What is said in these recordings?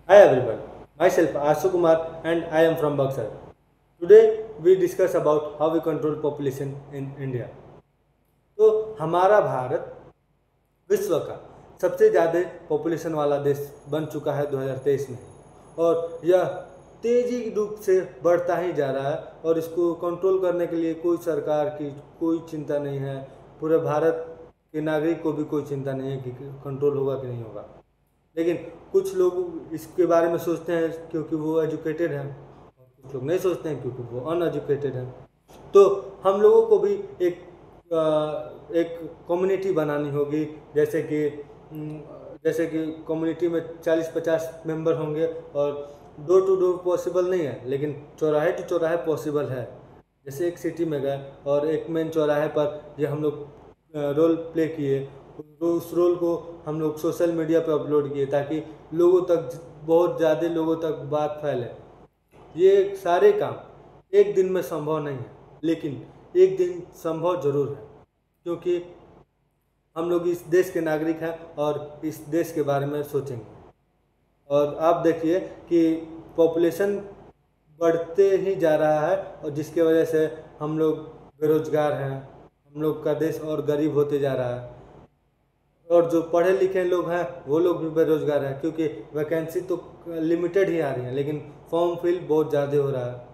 Hi everyone, myself Ashu Kumar and I am from Buxar. Today we discuss about how we control population in India. तो हमारा भारत विश्व का सबसे ज़्यादा population वाला देश बन चुका है 2023 में, और यह तेजी रूप से बढ़ता ही जा रहा है और इसको कंट्रोल करने के लिए कोई सरकार की कोई चिंता नहीं है। पूरे भारत के नागरिक को भी कोई चिंता नहीं है कि कंट्रोल होगा कि नहीं होगा। लेकिन कुछ लोग इसके बारे में सोचते हैं क्योंकि वो एजुकेटेड हैं, और कुछ लोग नहीं सोचते हैं क्योंकि वो अनएजुकेटेड हैं। तो हम लोगों को भी एक कम्युनिटी बनानी होगी, जैसे कि कम्युनिटी में 40-50 मेंबर होंगे, और डोर टू डोर पॉसिबल नहीं है लेकिन चौराहे टू चौराहे पॉसिबल है। जैसे एक सिटी में गए और एक मेन चौराहे पर ये हम लोग रोल प्ले किए, तो उस रोल को हम लोग सोशल मीडिया पर अपलोड किए ताकि लोगों तक, बहुत ज़्यादा लोगों तक बात फैले। ये सारे काम एक दिन में संभव नहीं है, लेकिन एक दिन संभव जरूर है, क्योंकि हम लोग इस देश के नागरिक हैं और इस देश के बारे में सोचेंगे। और आप देखिए कि पॉपुलेशन बढ़ते ही जा रहा है, और जिसके वजह से हम लोग बेरोजगार हैं, हम लोग का देश और गरीब होते जा रहा है। और जो पढ़े लिखे लोग हैं वो लोग भी बेरोजगार हैं, क्योंकि वैकेंसी तो लिमिटेड ही आ रही है लेकिन फॉर्म फिल बहुत ज़्यादा हो रहा है,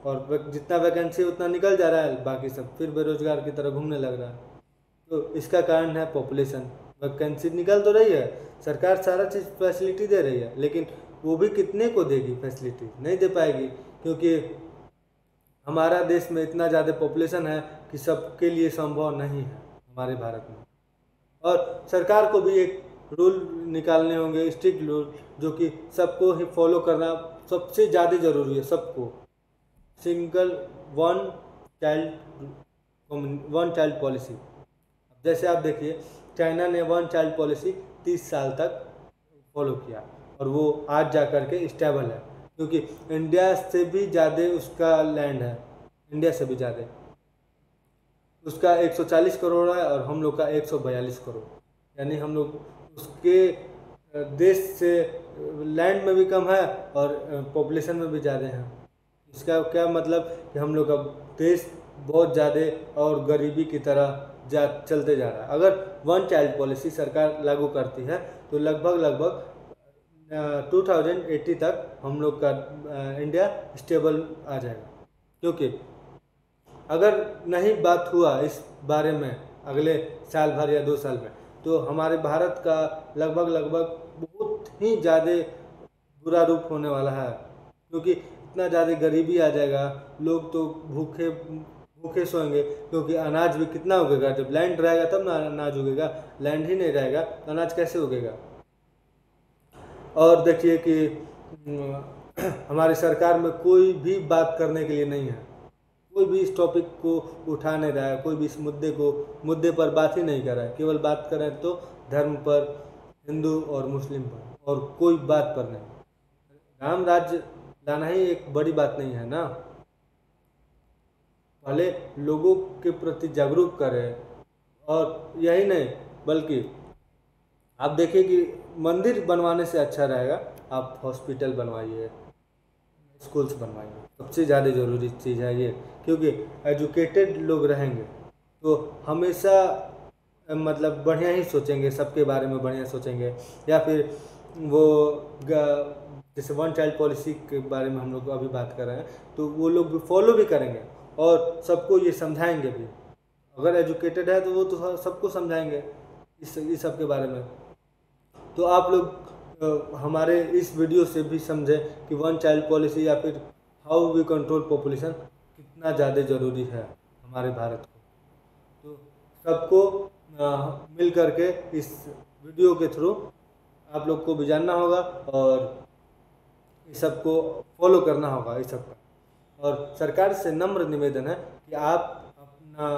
और जितना वैकेंसी उतना निकल जा रहा है, बाकी सब फिर बेरोजगार की तरह घूमने लग रहा है। तो इसका कारण है पॉपुलेशन। वैकेंसी निकल तो रही है, सरकार सारा चीज़ फैसिलिटी दे रही है, लेकिन वो भी कितने को देगी फैसिलिटी? नहीं दे पाएगी, क्योंकि हमारा देश में इतना ज़्यादा पॉपुलेशन है कि सबके लिए संभव नहीं है हमारे भारत में। और सरकार को भी एक रूल निकालने होंगे, स्ट्रिक्ट रूल, जो कि सबको ही फॉलो करना सबसे ज़्यादा ज़रूरी है। सबको सिंगल वन चाइल्ड पॉलिसी। जैसे आप देखिए, चाइना ने वन चाइल्ड पॉलिसी 30 साल तक फॉलो किया, और वो आज जा कर के स्टेबल है, क्योंकि इंडिया से भी ज़्यादा उसका लैंड है, इंडिया से भी ज़्यादा उसका 140 करोड़ है और हम लोग का 142 करोड़, यानी हम लोग उसके देश से लैंड में भी कम है और पॉपुलेशन में भी ज़्यादा है। इसका क्या मतलब कि हम लोग का देश बहुत ज़्यादा और गरीबी की तरह चलते जा रहा है। अगर वन चाइल्ड पॉलिसी सरकार लागू करती है तो लगभग 2080 तक हम लोग का इंडिया स्टेबल आ जाएगा। क्योंकि अगर नहीं बात हुआ इस बारे में अगले साल भर या 2 साल में, तो हमारे भारत का लगभग बहुत ही ज़्यादा बुरा रूप होने वाला है, क्योंकि इतना ज़्यादा गरीबी आ जाएगा, लोग तो भूखे भूखे सोएंगे, क्योंकि अनाज भी कितना उगेगा? जब लैंड रहेगा तब ना अनाज उगेगा, लैंड ही नहीं रहेगा तो अनाज कैसे उगेगा? और देखिए कि हमारी सरकार में कोई भी बात करने के लिए नहीं है, कोई भी इस टॉपिक को उठा नहीं रहा है, कोई भी इस मुद्दे पर बात ही नहीं कर रहा है। केवल बात करें तो धर्म पर, हिंदू और मुस्लिम पर, और कोई बात पर नहीं। राम राज्य लाना ही एक बड़ी बात नहीं है ना। पहले लोगों के प्रति जागरूक करें, और यही नहीं बल्कि आप देखिए कि मंदिर बनवाने से अच्छा रहेगा आप हॉस्पिटल बनवाइए, स्कूल्स बनवाइए। सबसे ज़्यादा ज़रूरी चीज़ है ये, क्योंकि एजुकेटेड लोग रहेंगे तो हमेशा मतलब बढ़िया ही सोचेंगे, सबके बारे में बढ़िया सोचेंगे। या फिर वो जैसे वन चाइल्ड पॉलिसी के बारे में हम लोग अभी बात कर रहे हैं, तो वो लोग भी फॉलो भी करेंगे और सबको ये समझाएंगे भी। अगर एजुकेटेड है तो वो तो सबको समझाएंगे इस सब के बारे में। तो आप लोग हमारे इस वीडियो से भी समझें कि वन चाइल्ड पॉलिसी या फिर हाउ वी कंट्रोल पॉपुलेशन कितना ज़्यादा ज़रूरी है हमारे भारत को। तो सबको मिल करके इस वीडियो के थ्रू आप लोग को भी जानना होगा और इस सब को फॉलो करना होगा इस सब का। और सरकार से नम्र निवेदन है कि आप अपना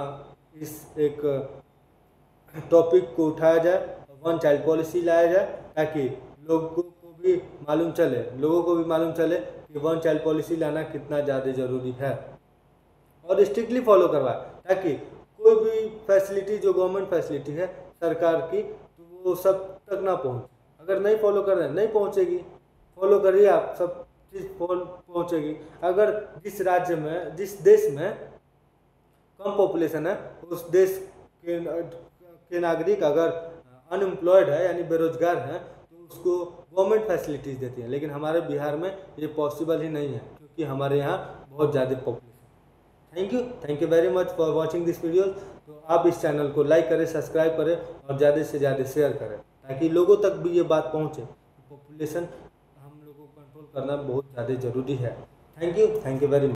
इस एक टॉपिक को उठाया जाए, वन चाइल्ड पॉलिसी लाया जाए, ताकि लोगों को भी मालूम चले कि वन चाइल्ड पॉलिसी लाना कितना ज़्यादा ज़रूरी है, और स्ट्रिक्टली फॉलो करवाए, ताकि कोई भी फैसिलिटी जो गवर्नमेंट फैसिलिटी है सरकार की, तो वो सब तक ना पहुँचे। अगर नहीं फॉलो कर रहे हैं, नहीं पहुँचेगी। फॉलो करिए, आप सब चीज़ पहुँचेगी। अगर जिस देश में कम पॉपुलेशन है, उस देश के नागरिक अगर अनएम्प्लॉयड है यानी बेरोजगार हैं, तो उसको गवर्नमेंट फैसिलिटीज़ देती है। लेकिन हमारे बिहार में ये पॉसिबल ही नहीं है, क्योंकि हमारे यहाँ बहुत ज़्यादा population. Thank you very much for watching this video. तो आप इस चैनल को लाइक करें, सब्सक्राइब करें और ज़्यादा से ज़्यादा शेयर करें, ताकि लोगों तक भी ये बात पहुँचे। पॉपुलेशन हम लोगों को कंट्रोल करना बहुत ज़्यादा ज़रूरी है। Thank you very much.